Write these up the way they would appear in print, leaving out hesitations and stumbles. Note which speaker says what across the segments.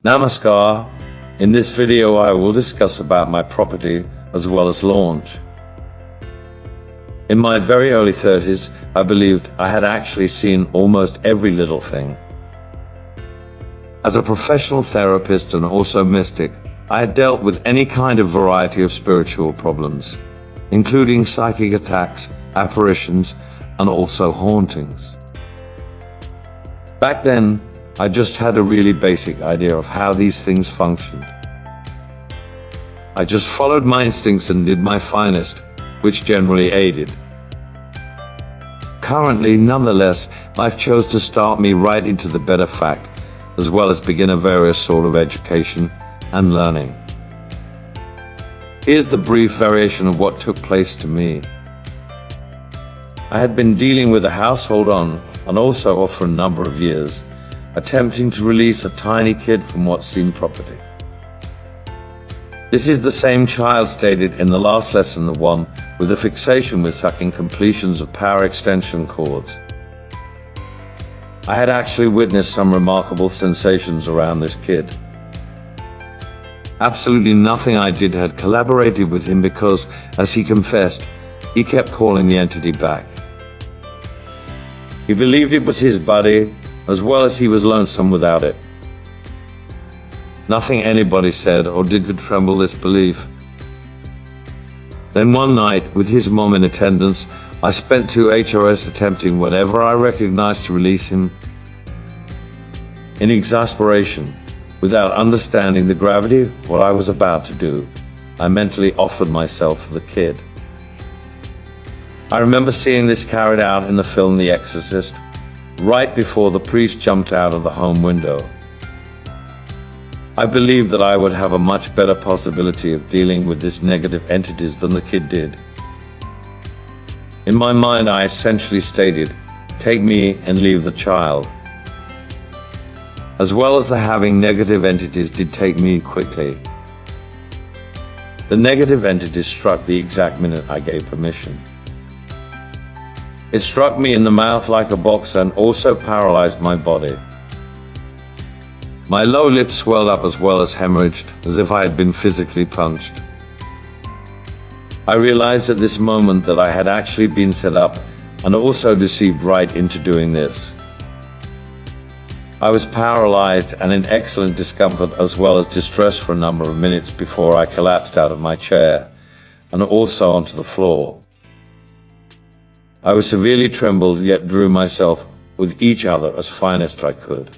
Speaker 1: Namaskar. In this video I will discuss about my property as well as launch. In my very early 30s, I believed I had actually seen almost every little thing. As a professional therapist and also mystic, I had dealt with any kind of variety of spiritual problems, including psychic attacks, apparitions, and also hauntings. Back then, I just had a really basic idea of how these things functioned. I just followed my instincts and did my finest, which generally aided. Currently, nonetheless, life chose to start me right into the better fact, as well as begin a various sort of education and learning. Here's the brief variation of what took place to me. I had been dealing with a household on and also off for a number of years, attempting to release a tiny kid from what seemed property. This is the same child stated in the last lesson, the one with a fixation with sucking completions of power extension cords. I had actually witnessed some remarkable sensations around this kid. Absolutely nothing I did had collaborated with him because, as he confessed, he kept calling the entity back. He believed it was his buddy, as well as he was lonesome without it. Nothing anybody said or did could tremble this belief. Then one night, with his mom in attendance, I spent 2 HRS attempting whatever I recognized to release him. In exasperation, without understanding the gravity of what I was about to do, I mentally offered myself for the kid. I remember seeing this carried out in the film The Exorcist, right before the priest jumped out of the home window. I believed that I would have a much better possibility of dealing with these negative entities than the kid did. In my mind, I essentially stated, "Take me and leave the child." As well as the having negative entities did take me quickly. The negative entities struck the exact minute I gave permission. It struck me in the mouth like a box and also paralyzed my body. My lower lip swelled up as well as hemorrhaged, as if I had been physically punched. I realized at this moment that I had actually been set up and also deceived right into doing this. I was paralyzed and in excellent discomfort as well as distress for a number of minutes before I collapsed out of my chair and also onto the floor. I was severely trembled, yet drew myself with each other as finest I could.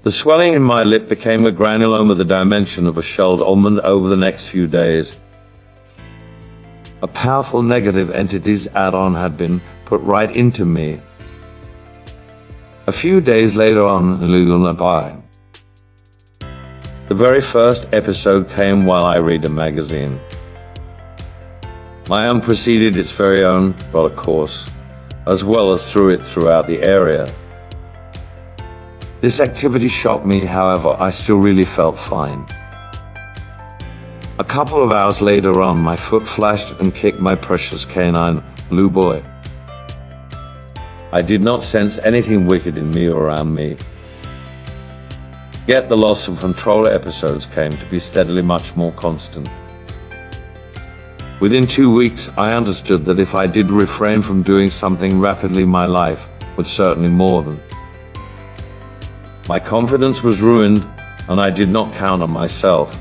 Speaker 1: The swelling in my lip became a granuloma the dimension of a shelled almond over the next few days. A powerful negative entity's add-on had been put right into me. A few days later on, the very first episode came while I read a magazine. My own preceded its very own roller course, as well as threw it throughout the area. This activity shocked me, however, I still really felt fine. A couple of hours later on, my foot flashed and kicked my precious canine, Blue Boy. I did not sense anything wicked in me or around me. Yet the loss of control episodes came to be steadily much more constant. Within 2 weeks, I understood that if I did refrain from doing something rapidly, my life would certainly more than. My confidence was ruined, and I did not count on myself.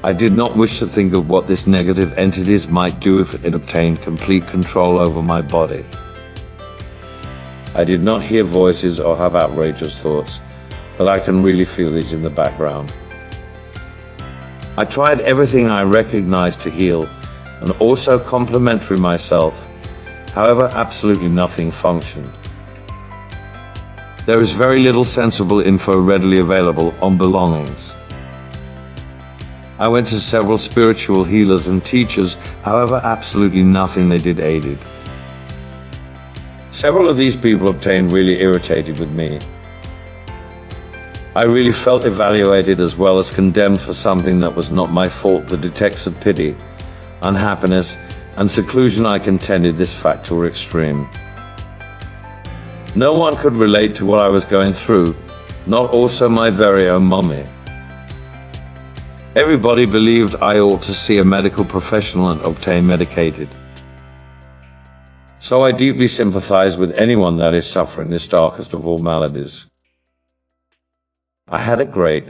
Speaker 1: I did not wish to think of what this negative entities might do if it obtained complete control over my body. I did not hear voices or have outrageous thoughts, but I can really feel these in the background. I tried everything I recognized to heal and also complimentary myself. However, absolutely nothing functioned. There is very little sensible info readily available on belongings. I went to several spiritual healers and teachers, however, absolutely nothing they did aided. Several of these people obtained really irritated with me. I really felt evaluated as well as condemned for something that was not my fault. The detects of pity, unhappiness, and seclusion I contended this fact were extreme. No one could relate to what I was going through, not also my very own mommy. Everybody believed I ought to see a medical professional and obtain medicated. So I deeply sympathize with anyone that is suffering this darkest of all maladies. I had it great.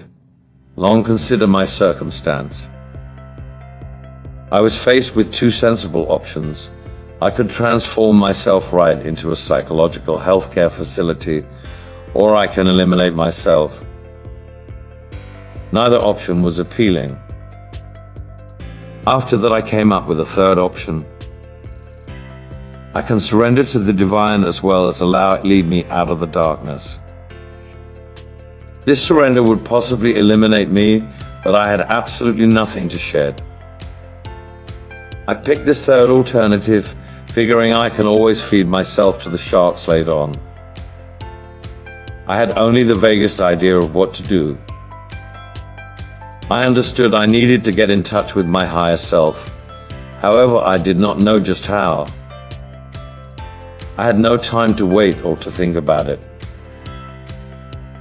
Speaker 1: Long consider my circumstance. I was faced with two sensible options. I could transform myself right into a psychological healthcare facility, or I can eliminate myself. Neither option was appealing. After that, I came up with a third option. I can surrender to the divine as well as allow it lead me out of the darkness. This surrender would possibly eliminate me, but I had absolutely nothing to shed. I picked this third alternative, figuring I can always feed myself to the sharks later on. I had only the vaguest idea of what to do. I understood I needed to get in touch with my higher self. However, I did not know just how. I had no time to wait or to think about it.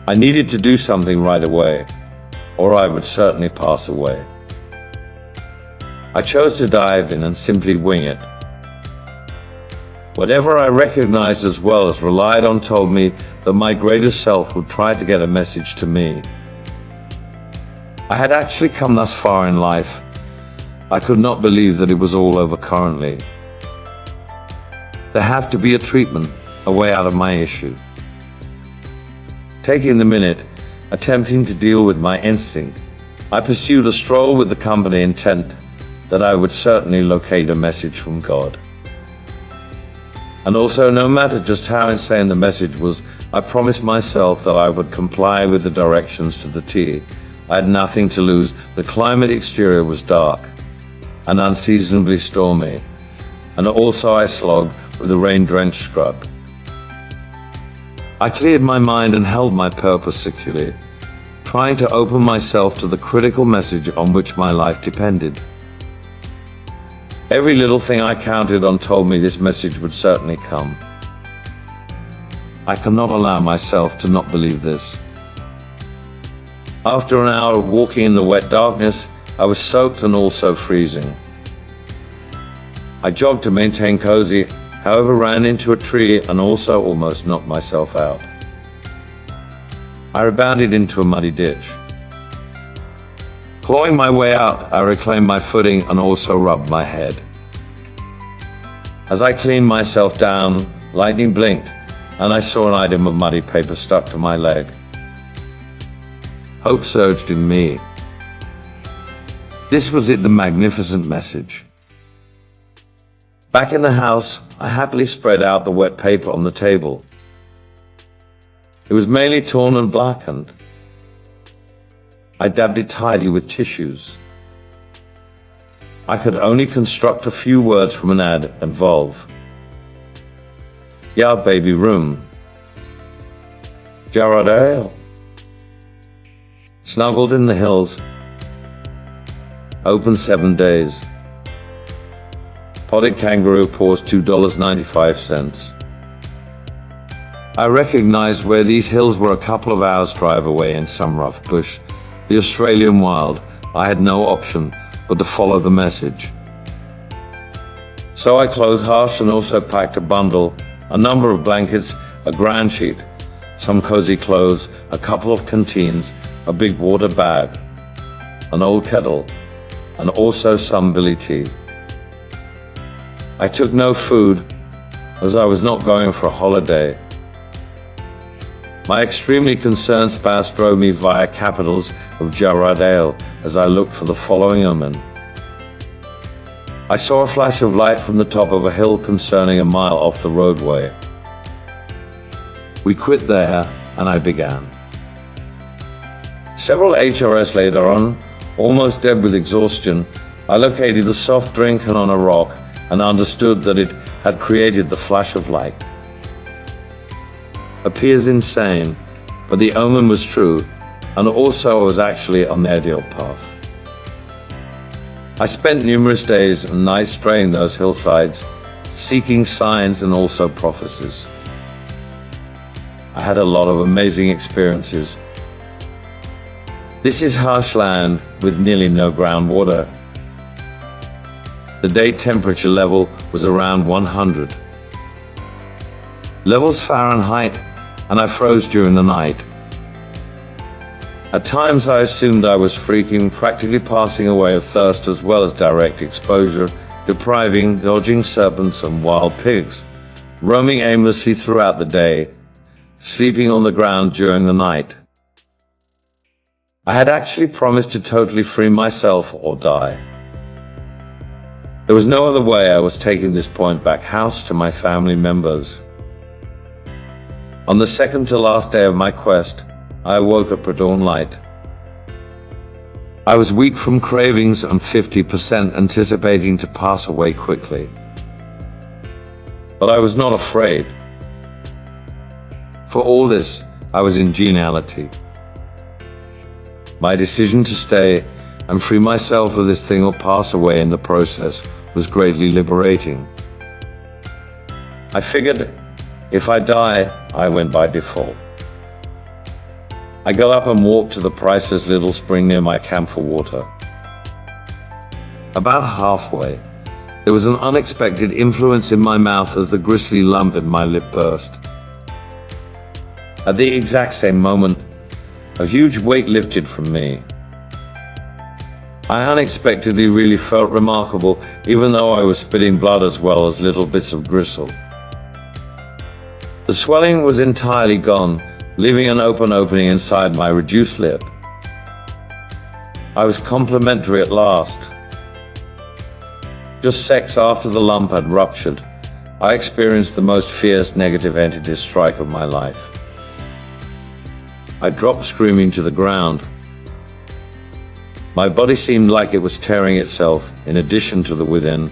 Speaker 1: I needed to do something right away, or I would certainly pass away. I chose to dive in and simply wing it. Whatever I recognized as well as relied on told me that my greater self would try to get a message to me. I had actually come thus far in life. I could not believe that it was all over currently. There had to be a treatment, a way out of my issue. Taking the minute, attempting to deal with my instinct, I pursued a stroll with the company intent that I would certainly locate a message from God. And also, no matter just how insane the message was, I promised myself that I would comply with the directions to the T. I had nothing to lose. The climate exterior was dark and unseasonably stormy, and also I slogged with a rain-drenched scrub. I cleared my mind and held my purpose securely, trying to open myself to the critical message on which my life depended. Every little thing I counted on told me this message would certainly come. I cannot allow myself to not believe this. After an hour of walking in the wet darkness, I was soaked and also freezing. I jogged to maintain cozy, however ran into a tree and also almost knocked myself out. I rebounded into a muddy ditch. Clawing my way out, I reclaimed my footing and also rubbed my head. As I cleaned myself down, lightning blinked, and I saw an item of muddy paper stuck to my leg. Hope surged in me. This was it, the magnificent message. Back in the house, I happily spread out the wet paper on the table. It was mainly torn and blackened. I dabbed it tidy with tissues. I could only construct a few words from an ad involve. Yeah, baby room. Jarrod Ale. Snuggled in the hills. Open 7 days. Potted kangaroo paws $2.95. I recognized where these hills were a couple of hours' drive away in some rough bush. The Australian wild. I had no option but to follow the message. So I clothed harsh and also packed a bundle, a number of blankets, a ground sheet, some cozy clothes, a couple of canteens, a big water bag, an old kettle, and also some billy tea. I took no food, as I was not going for a holiday. My extremely concerned spouse drove me via capitals of Jarrod Ale as I looked for the following omen. I saw a flash of light from the top of a hill concerning a mile off the roadway. We quit there, and I began. Several HRS later on, almost dead with exhaustion, I located a soft drink and on a rock and understood that it had created the flash of light. Appears insane, but the omen was true, and also I was actually on the ideal path. I spent numerous days and nights straying those hillsides, seeking signs and also prophecies. I had a lot of amazing experiences, This is harsh land with nearly no groundwater. The day temperature level was around 100 levels Fahrenheit, and I froze during the night. At times I assumed I was freaking, practically passing away of thirst as well as direct exposure, dodging serpents and wild pigs, roaming aimlessly throughout the day, sleeping on the ground during the night. I had actually promised to totally free myself or die. There was no other way. I was taking this point back house to my family members. On the second to last day of my quest, I awoke at pre-dawn light. I was weak from cravings and 50% anticipating to pass away quickly. But I was not afraid. For all this, I was in geniality. My decision to stay and free myself of this thing or pass away in the process was greatly liberating. I figured, if I die, I went by default. I got up and walked to the priceless little spring near my camp for water. About halfway, there was an unexpected influence in my mouth as the gristly lump in my lip burst. At the exact same moment, a huge weight lifted from me. I unexpectedly really felt remarkable, even though I was spitting blood as well as little bits of gristle. The swelling was entirely gone, leaving an open opening inside my reduced lip. I was complimentary at last. Just seconds after the lump had ruptured, I experienced the most fierce negative entity strike of my life. I dropped screaming to the ground. My body seemed like it was tearing itself, in addition to the within,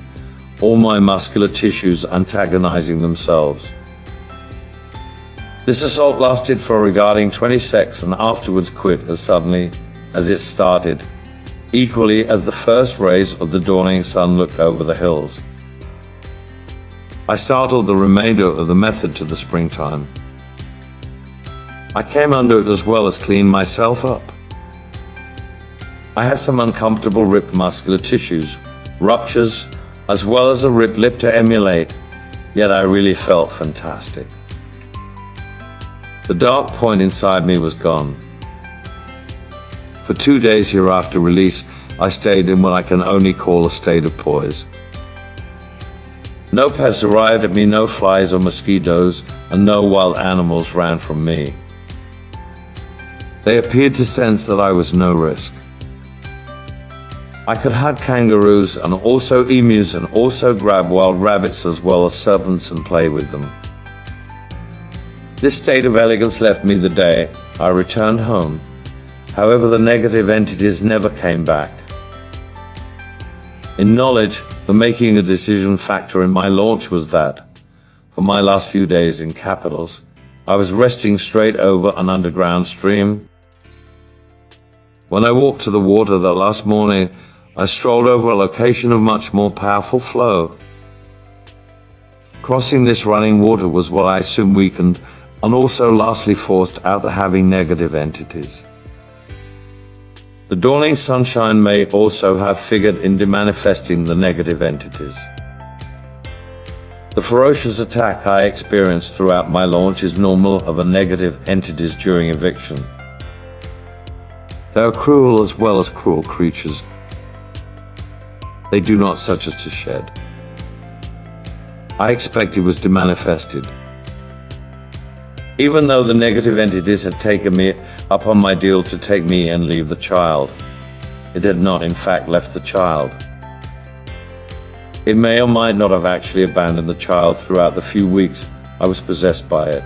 Speaker 1: all my muscular tissues antagonizing themselves. This assault lasted for regarding 20 seconds and afterwards quit as suddenly as it started, equally as the first rays of the dawning sun looked over the hills. I startled the remainder of the method to the springtime. I came under it as well as cleaned myself up. I had some uncomfortable ripped muscular tissues, ruptures, as well as a ripped lip to emulate, yet I really felt fantastic. The dark point inside me was gone. For 2 days here after release, I stayed in what I can only call a state of poise. No pests arrived at me, no flies or mosquitoes, and no wild animals ran from me. They appeared to sense that I was no risk. I could hug kangaroos and also emus and also grab wild rabbits as well as serpents and play with them. This state of elegance left me the day I returned home. However, the negative entities never came back. In knowledge, the making a decision factor in my launch was that, for my last few days in capitals, I was resting straight over an underground stream. When I walked to the water that last morning, I strolled over a location of much more powerful flow. Crossing this running water was what I soon weakened and also lastly forced out the having negative entities. The dawning sunshine may also have figured into manifesting the negative entities. The ferocious attack I experienced throughout my launch is normal of a negative entities during eviction. They are cruel as well as cruel creatures. They do not such as to shed. I expect it was demanifested. Even though the negative entities had taken me up on my deal to take me and leave the child, it had not in fact left the child. It may or might not have actually abandoned the child throughout the few weeks I was possessed by it.